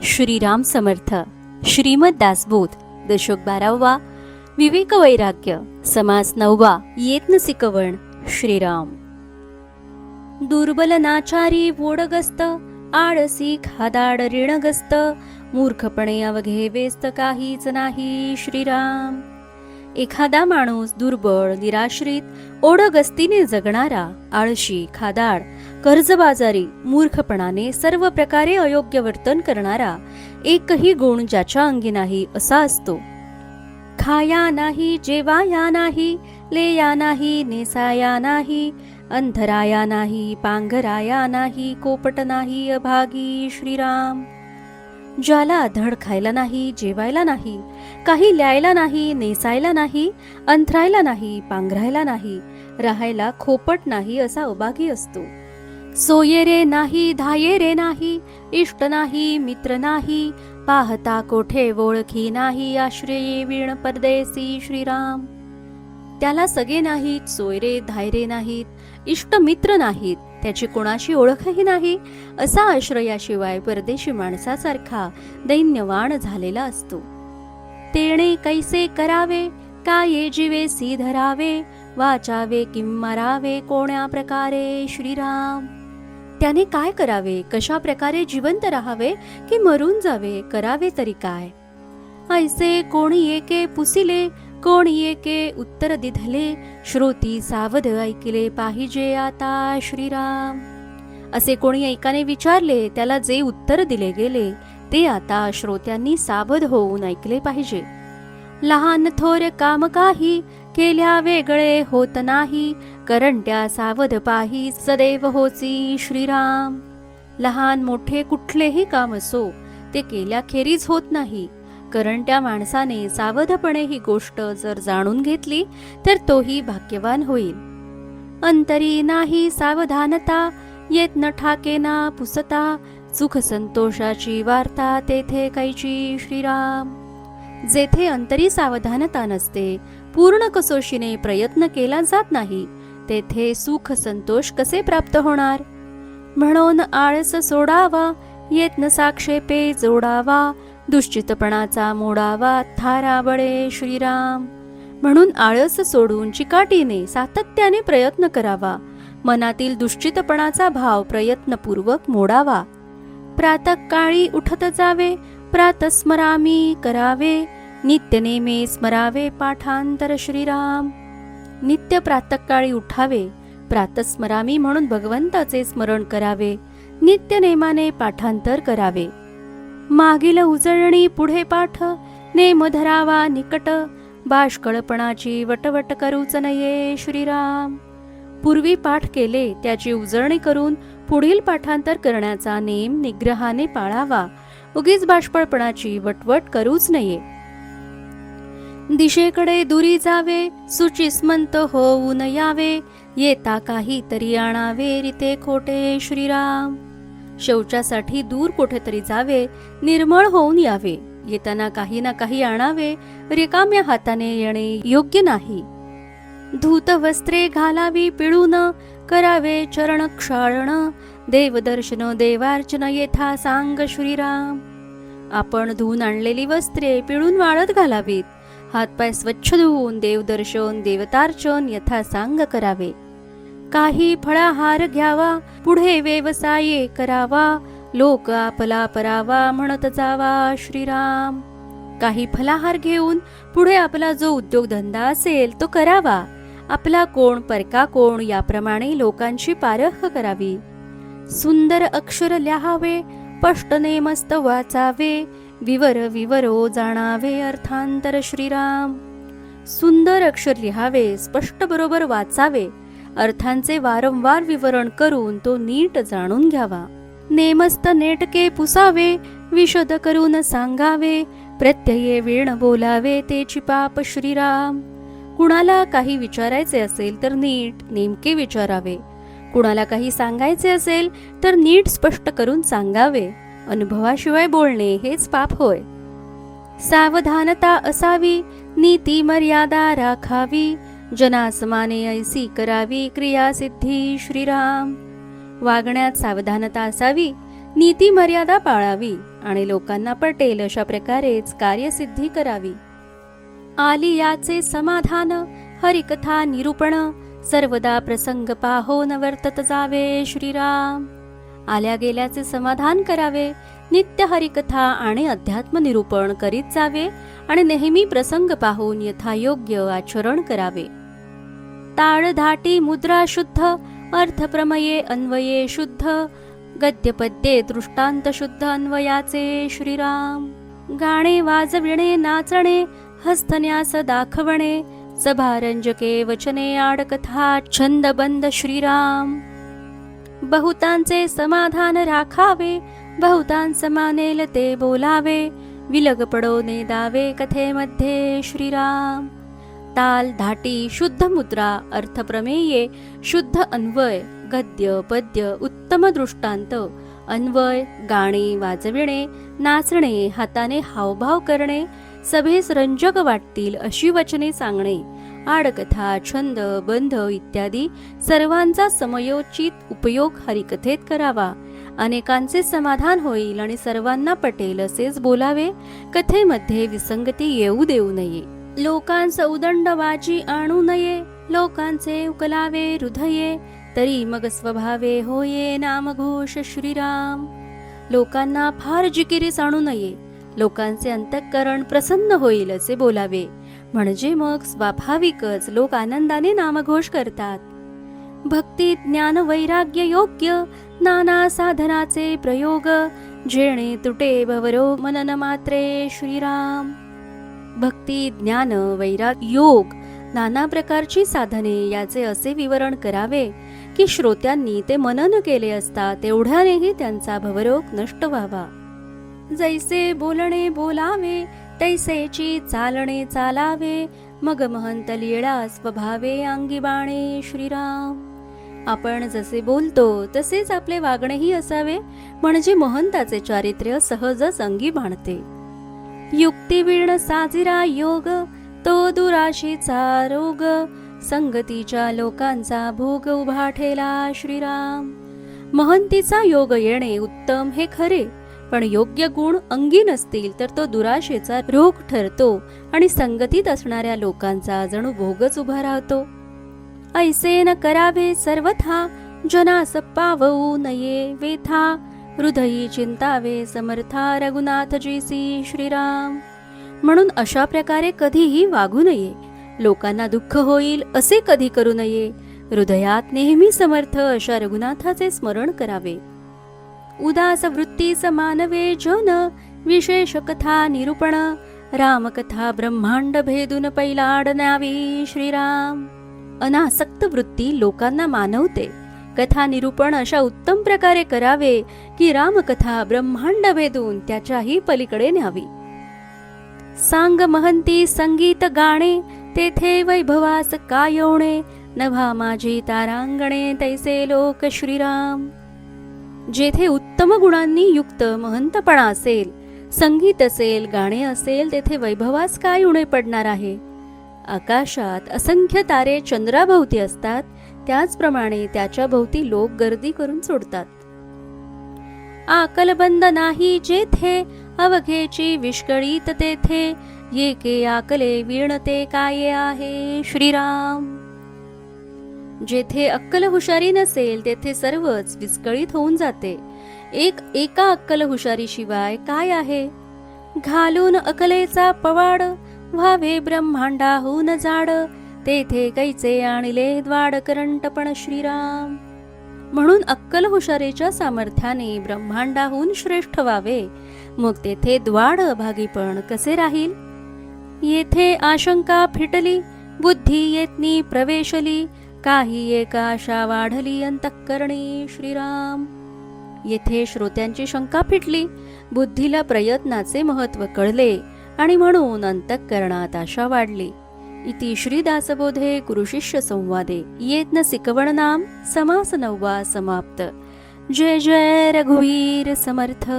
श्रीराम समर्थ. श्रीमद दासबोध दशक 12वा. विवेक वैराग्य समास 9वा. येतनसिकवण. श्रीराम. दुर्बल नाचारी वोडगस्त, आळसी खादाड ऋणगस्त, मूर्खपणे अवघे व्यस्त काहीच नाही. श्रीराम. एखादा माणूस दुर्बळ, निराश्रित, ओढगस्तीने जगणारा, आळशी, खादाड, कर्जबाजारी, मूर्खपणाने सर्व प्रकारे अयोग्य वर्तन करणारा, एकही गुण ज्याच्या अंगी नाही असा असतो. खाया नाही, जेवाया नाही, लेया नाही, नेसाया नाही, अंधराया नाही, पांघराया नाही, कोपट नाही, अभागी. श्रीराम. ज्याला धड खायला नाही, जेवायला नाही, काही ल्यायला नाही, नेसायला नाही, अंथरायला नाही, पांघरायला नाही, राहायला खोपट नाही असा अभागी असतो. सोयेरे नाही, धायेरे नाही, इष्ट नाही, मित्र नाही, पाहता कोठे ओळखी नाही, आश्रये वीण परदेसी. श्रीराम. त्याला सगळे नाहीत, सोयरे धायरे नाहीत, इष्ट मित्र नाहीत, त्याची कोणाशी ओळखही नाही, असा आश्रयाशिवाय परदेशी माणसासारखा दैन्यवान झालेला असतो. तेणे कैसे करावे, काये जीवे सी धरावे, वाचावे किं मरावे, कोण्या प्रकारे. श्रीराम. त्याने काय करावे, कशा प्रकारे जिवंत राहावे की मरून जावे, करावे तरी काय. ऐसे कोणी एके पुसिले, कोणी एके उत्तर दिधले, श्रोती सावध ऐकले पाहिजे आता. श्रीराम. असे कोणी एकाने विचारले, त्याला जे उत्तर दिले गेले ते आता श्रोत्यांनी सावध होऊन ऐकले पाहिजे. लहान थोर काम काही, केल्या वेगळे होत नाही, करंट्या सावध पाही, सदैव होची. श्रीराम. लहान मोठे कुठलेही काम असो, ते केल्याखेरीज होत नाही. करंट्या माणसाने सावधपणे ही गोष्ट जर जाणून घेतली तर तोही भाग्यवान होईल. अंतरी नाही सावधानता, येत न ठाके ना पुसता, सुख संतोषाची वार्ता तेथे कैची. श्रीराम. जेथे अंतरी सावधानता नसते, पूर्ण कसोशीने प्रयत्न केला जात नाही, तेथे सुख संतोष कसे प्राप्त होणार. म्हणून आळस सोडावा, येत न साक्षेपे जोडावा, दुश्चितपणाचा मोडावा, थारा बळे. श्रीराम. म्हणून आळस सोडून चिकाटीने सातत्याने प्रयत्न करावा, मनातील दुश्चितपणाचा भाव प्रयत्नपूर्वक मोडावा. प्रातःकाळी उठत जावे, प्रातस्मरामी करावे, नित्य नेमे स्मरावे पाठांतर. श्रीराम. नित्य प्रातःकाळी उठावे, प्रातस्मरामी म्हणून भगवंताचे स्मरण करावे, नित्य नेमाने पाठांतर करावे. मागील उजळणी पुढे पाठ, नेम धरावा निकट, बाष्कळपणाची वटवट करूच नये. श्रीराम. पूर्वी पाठ केले त्याची उजळणी करून पुढील पाठांतर करण्याचा नेम निग्रहाने पाळावा, उगीच बाष्कळपणाची वटवट करूच नये. दिशेकडे दुरी जावे, सुचिस्मंत होऊन यावे, येता काही तरी आणावे, रीते खोटे. श्रीराम. शौचासाठी दूर कुठेतरी जावे, निर्मळ होऊन यावे, येताना काही ना काही आणावे, रिकाम्या हाताने येणे योग्य नाही. धूत वस्त्रे घालावी पिळून, करावे चरण क्षाळण, देवदर्शन देवार्चन येथा सांग. श्रीराम. आपण धुवून आणलेली वस्त्रे पिळून वाळत घालावीत, हातपाय स्वच्छ धुवून देवदर्शन देवतार्चन यथा सांग करावे. काही फळाहार घ्यावा, पुढे व्यवसाय करावा, लोक आपला परावा म्हणत जावा. श्रीराम. काही फलाहार घेऊन पुढे आपला जो उद्योगधंदा असेल तो करावा, आपला कोण परका कोण याप्रमाणे लोकांची पारख करावी. सुंदर अक्षर लिहावे, स्पष्टने मस्त वाचावे, विवर विवरो जाणावे अर्थांतर. श्रीराम. सुंदर अक्षर लिहावे, स्पष्ट बरोबर वाचावे, अर्थांचे वारंवार विवरण करून तो नीट जाणून घ्यावा. नेमस्त नेटके पुसावे, विशद करून सांगावे, प्रत्यये वीण बोलावे तेची पाप. श्रीराम. कुणाला काही विचारायचे असेल तर नीट नेमके विचारावे, कुणाला काही सांगायचे असेल तर नीट स्पष्ट करून सांगावे. अनुभवाशिवाय बोलणे हेच पाप होय. सावधानता असावी, नीती मर्यादा राखावी, जनासमाने ऐसी करावी क्रिया सिद्धी. श्रीराम. वागण्यात सावधानता असावी, नीती मर्यादा पाळावी आणि लोकांना पटेल अशा प्रकारेच कार्यसिद्धी करावी. आली याचे समाधान हरिकथा निरूपण, सर्वदा प्रसंग पाहोन वर्तत जावे श्रीराम. आल्या गेल्याचे समाधान करावे, नित्य हरिकथा आणि अध्यात्म निरूपण करीत जावे आणि नेहमी प्रसंग पाहून यथायोग्य आचरण करावे. ताळ धाटी मुद्रा शुद्ध, अर्थप्रमये अन्वये शुद्ध, गद्यपद्ये दृष्टांत शुद्ध अन्वयाचे श्रीराम. गाणे वाजविणे नाचणे, हस्तन्यास दाखवणे, सभारंजके वचने आडकथा छंदबंद श्रीराम. बहुतांचे समाधान राखावे, बहुतांस मानेल ते बोलावे, विलग पडोने दावे कथेमध्ये श्रीराम. ताल धाटी शुद्ध मुद्रा, अर्थप्रमेये शुद्ध अन्वय, गद्य पद्य उत्तम दृष्टांत अन्वय, गाणे वाजविणे, नाचणे, हाताने हावभाव करणे, सभेस रंजक वाटतील अशी वचने सांगणे, आडकथा छंद बंध इत्यादी सर्वांचा समयोचित उपयोग हरिकथेत करावा. अनेकांचे समाधान होईल आणि सर्वांना पटेल असेच बोलावे. कथेमध्ये विसंगती येऊ देऊ नये. लोकांचा उदंड वाजी आणू नये, लोकांचे उकलावे हृदये, तरी मग स्वभावे होये नामघोष श्रीराम. लोकांना फार जिकिरीस आणू नये, लोकांचे अंतःकरण प्रसन्न होईल असे बोलावे, म्हणजे मग स्वाभाविकच लोक आनंदाने नामघोष करतात. भक्ती ज्ञान वैराग्य योग्य, नाना साधनाचे प्रयोग, जेणे तुटे भवरो मनन मात्रे श्रीराम. भक्ती ज्ञान वैराग्य योग नाना प्रकारची साधने याचे असे विवरण करावे की श्रोत्यांनी ते मनन केले असता तेवढ्यानेही त्यांचा भवरोग नष्ट व्हावा. जैसे बोलणे बोलावे, तैसेची चालणे चालावे, मग महंत लीळा स्वभावे अंगी बाणे श्रीराम. आपण जसे बोलतो तसेच आपले वागणेही असावे, म्हणजे महंताचे चारित्र्य सहजच अंगी बाणते. युक्ती विण साजिरा योग, तो दुराशीचा रोग, संगतीच्या लोकांचा भोग उभा ठेला श्रीराम. महंतीचा योग येणे उत्तम हे खरे, पण योग्य गुण अंगी नसतील तर तो दुराशेचा रोग ठरतो आणि संगतीत असणाऱ्या लोकांचा जणू भोगच उभा राहतो. ऐसे न करावे सर्वथा, जनास पावू नये वेथा, हृदयी चिंतावे समर्था रघुनाथजीसी श्रीराम. म्हणून अशा प्रकारे कधीही वागू नये, लोकांना दुःख होईल असे कधी करू नये. हृदयात नेहमी समर्थ अशा रघुनाथाचे स्मरण करावे. उदास वृत्तीस मानवे जन, विशेष कथा निरूपण, रामकथा ब्रह्मांड भेदून पैलाड न्यावी श्रीराम. अनासक्त वृत्ती लोकांना मानवते. कथा निरूपण अशा उत्तम प्रकारे करावे की रामकथा ब्रह्मांड भेदून त्याच्याही पलीकडे न्यावी. सांग महंती संगीत गाणे, तेथे वैभवास कायवणे, नभा माझी तारांगणे तैसे लोक श्रीराम. जेथे उत्तम गुणांनी युक्त महंतपणा असेल, संगीत असेल, गाणे असेल, तेथे वैभवास काय उणे पडणार आहे. आकाशात असंख्य तारे चंद्राभोवती असतात, त्याचप्रमाणे त्याच्या भोवती लोक गर्दी करून सोडतात. आकलबंद नाही जेथे, अवघेची विष्कळीत तेथे, येके आकले वीणते काय आहे श्रीराम. जेथे अक्कल हुशारी नसेल तेथे सर्वच विस्कळीत होऊन जाते. एका अक्कल हुशारी शिवाय काय आहे. घालून अकलेचा पवाड, व्हावे ब्रह्मांडाहून जाड, तेथे कैचे आणले द्वाड करंटपण श्रीराम. म्हणून अक्कल हुशारीच्या सामर्थ्याने ब्रह्मांडाहून श्रेष्ठ व्हावे, मग तेथे द्वाड अभागीपण कसे राहील. येथे आशंका फिटली, बुद्धी येतनी प्रवेशली, काही एका आशा वाढली अंतःकरणी श्रीराम. येथे श्रोत्यांची शंका फिटली, बुद्धीला प्रयत्नाचे महत्व कळले आणि म्हणून अंतःकरणात आशा वाढली. इति श्री दासबोधे गुरुशिष्य संवादे येत्न सिकवण नाम समास 9 समाप्त. जय जय रघुवीर समर्थ.